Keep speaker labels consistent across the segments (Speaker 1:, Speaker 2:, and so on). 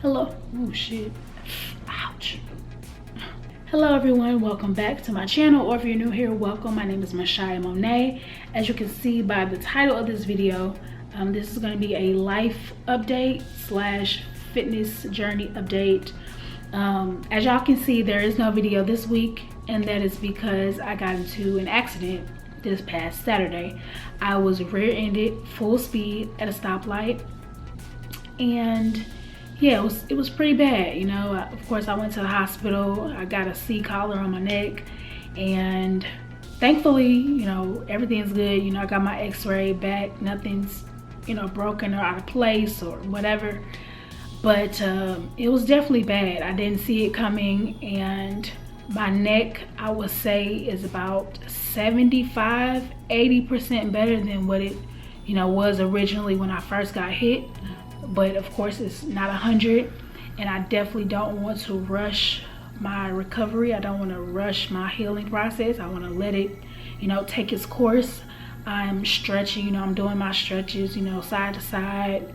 Speaker 1: Hello. Oh shit. Ouch. Hello everyone, welcome back to my channel, or if you're new here, welcome. My name is Mashaya Monet. As you can see by the title of this video, this is going to be a life update slash fitness journey update. As y'all can see, there is no video this week, and that is because I got into an accident this past Saturday. I was rear-ended full speed at a stoplight, and yeah, it was pretty bad. You know, of course I went to the hospital. I got a C-collar on my neck, and thankfully, you know, everything's good. You know, I got my x-ray back, nothing's, you know, broken or out of place or whatever, but it was definitely bad. I didn't see it coming, and my neck, I would say, is about 75-80% better than what it, you know, was originally when I first got hit. But of course it's not 100, and I definitely don't want to rush my recovery. I don't want to rush my healing process. I want to let it, you know, take its course. I'm stretching, you know, I'm doing my stretches, you know, side to side,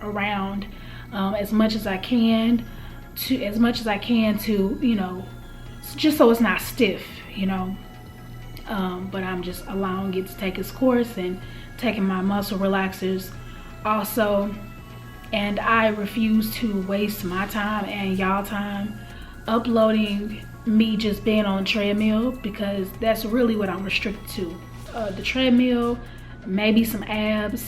Speaker 1: around, as much as I can to, you know, just so it's not stiff, you know. But I'm just allowing it to take its course and taking my muscle relaxers also. And I refuse to waste my time and y'all time uploading me just being on treadmill, because that's really what I'm restricted to. The treadmill, maybe some abs,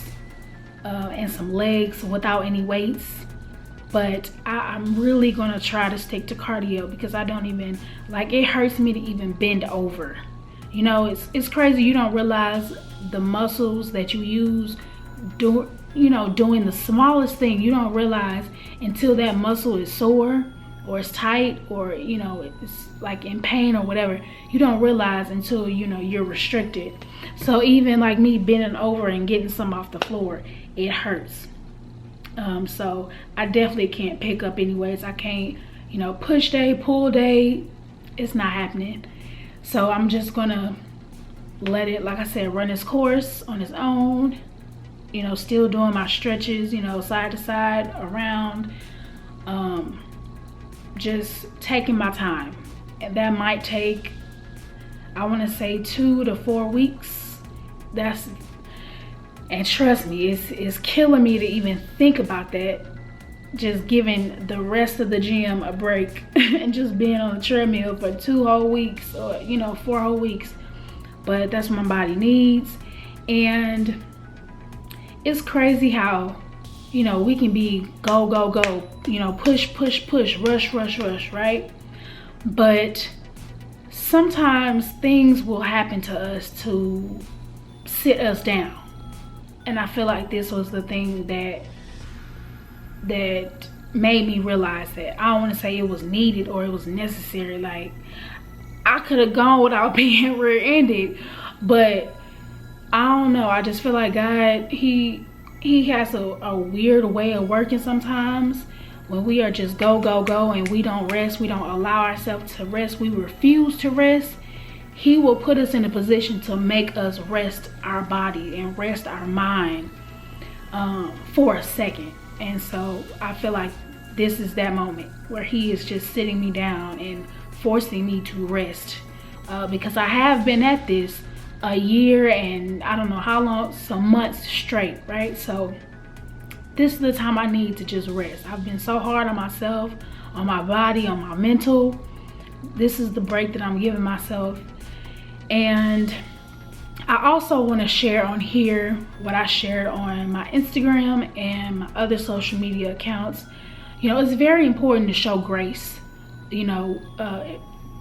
Speaker 1: and some legs without any weights. But I'm really gonna try to stick to cardio, because I don't even, like, it hurts me to even bend over. You know, it's crazy. You don't realize the muscles that you use doing the smallest thing. You don't realize until that muscle is sore or it's tight, or, you know, it's like in pain or whatever. You don't realize until, you know, you're restricted. So even like me bending over and getting some off the floor, it hurts. So I definitely can't pick up any weights. I can't, you know, push day, pull day. It's not happening. So I'm just gonna let it, like I said, run its course on its own. You know, still doing my stretches, you know, side to side, around, just taking my time. And that might take, I want to say, 2 to 4 weeks. And trust me, it's killing me to even think about that. Just giving the rest of the gym a break and just being on the treadmill for 2 whole weeks, or, you know, 4 whole weeks. But that's what my body needs. And it's crazy how, you know, we can be go, go, go, you know, push, push, push, rush, rush, rush, right? But sometimes things will happen to us to sit us down. And I feel like this was the thing that made me realize that. I don't want to say it was needed or it was necessary. Like, I could have gone without being rear-ended, but I don't know. I just feel like God, he has a weird way of working sometimes. When we are just go, go, go, and we don't rest, we don't allow ourselves to rest, we refuse to rest, he will put us in a position to make us rest our body and rest our mind for a second. And so I feel like this is that moment where he is just sitting me down and forcing me to rest, because I have been at this a year and I don't know how long, some months straight, right? So this is the time I need to just rest. I've been so hard on myself, on my body, on my mental. This is the break that I'm giving myself. And I also want to share on here what I shared on my Instagram and my other social media accounts. You know, it's very important to show grace, you know,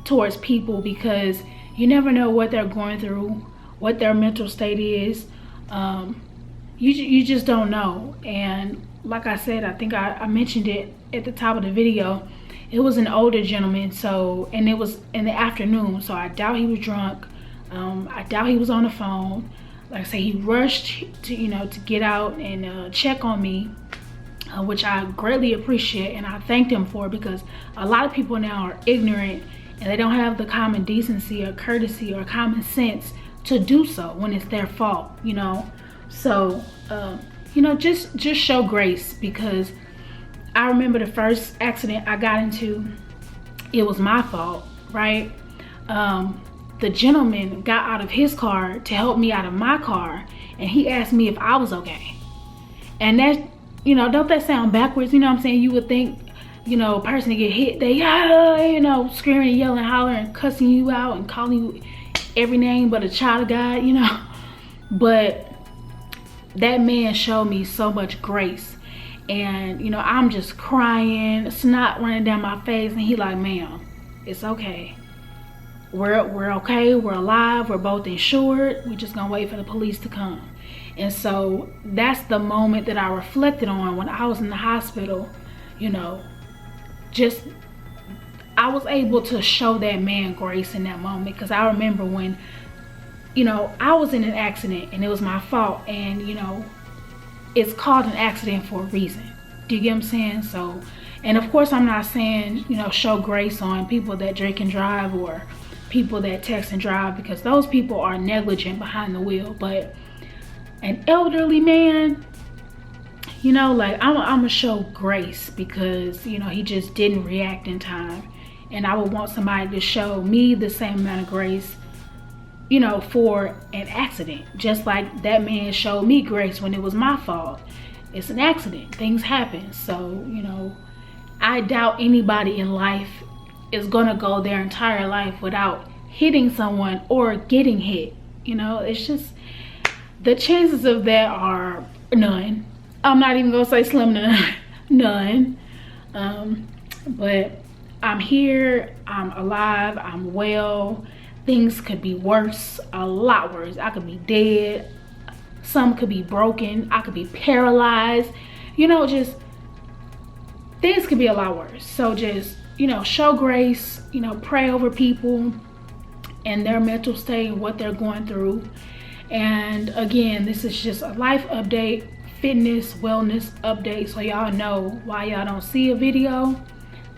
Speaker 1: towards people, because you never know what they're going through, what their mental state is. You just don't know. And like I said, I think I mentioned it at the top of the video. It was an older gentleman, so, and it was in the afternoon, so I doubt he was drunk. I doubt he was on the phone. Like I say, he rushed to, you know, to get out and check on me, which I greatly appreciate, and I thanked him for, because a lot of people now are ignorant and they don't have the common decency or courtesy or common sense to do so when it's their fault, you know. So you know, just show grace, because I remember the first accident I got into, it was my fault, right? The gentleman got out of his car to help me out of my car, and he asked me if I was okay. And that, you know, don't that sound backwards? You know what I'm saying? You would think, you know, a person to get hit, they, you know, screaming, yelling, hollering, cussing you out and calling you every name but a child of God, you know. But that man showed me so much grace. And, you know, I'm just crying, snot running down my face, and he like, ma'am, it's okay. We're okay, we're alive, we're both insured, we're just gonna wait for the police to come. And so that's the moment that I reflected on when I was in the hospital. You know, just, I was able to show that man grace in that moment, because I remember when, you know, I was in an accident and it was my fault, and, you know, it's called an accident for a reason. Do you get what I'm saying? So, and of course I'm not saying, you know, show grace on people that drink and drive, or people that text and drive, because those people are negligent behind the wheel. But an elderly man, you know, like, I'm gonna show grace, because, you know, he just didn't react in time. And I would want somebody to show me the same amount of grace, you know, for an accident, just like that man showed me grace when it was my fault. It's an accident, things happen. So, you know, I doubt anybody in life is gonna go their entire life without hitting someone or getting hit. You know, it's just, the chances of that are none. I'm not even gonna say slim to none. But I'm here, I'm alive, I'm well. Things could be worse, a lot worse. I could be dead, some could be broken, I could be paralyzed. You know, just, things could be a lot worse. So just, you know, show grace, you know, pray over people and their mental state and what they're going through. And again, this is just a life update, fitness, wellness update, so y'all know why y'all don't see a video.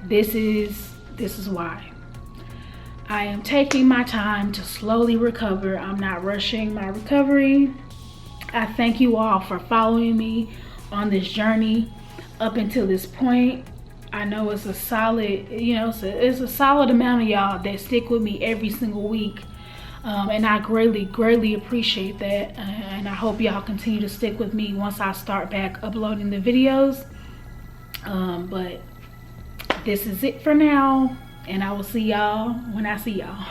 Speaker 1: This is why. I am taking my time to slowly recover. I'm not rushing my recovery. I thank you all for following me on this journey up until this point. I know it's a solid, you know, it's a solid amount of y'all that stick with me every single week. And I greatly appreciate that. And I hope y'all continue to stick with me once I start back uploading the videos. But this is it for now. And I will see y'all when I see y'all.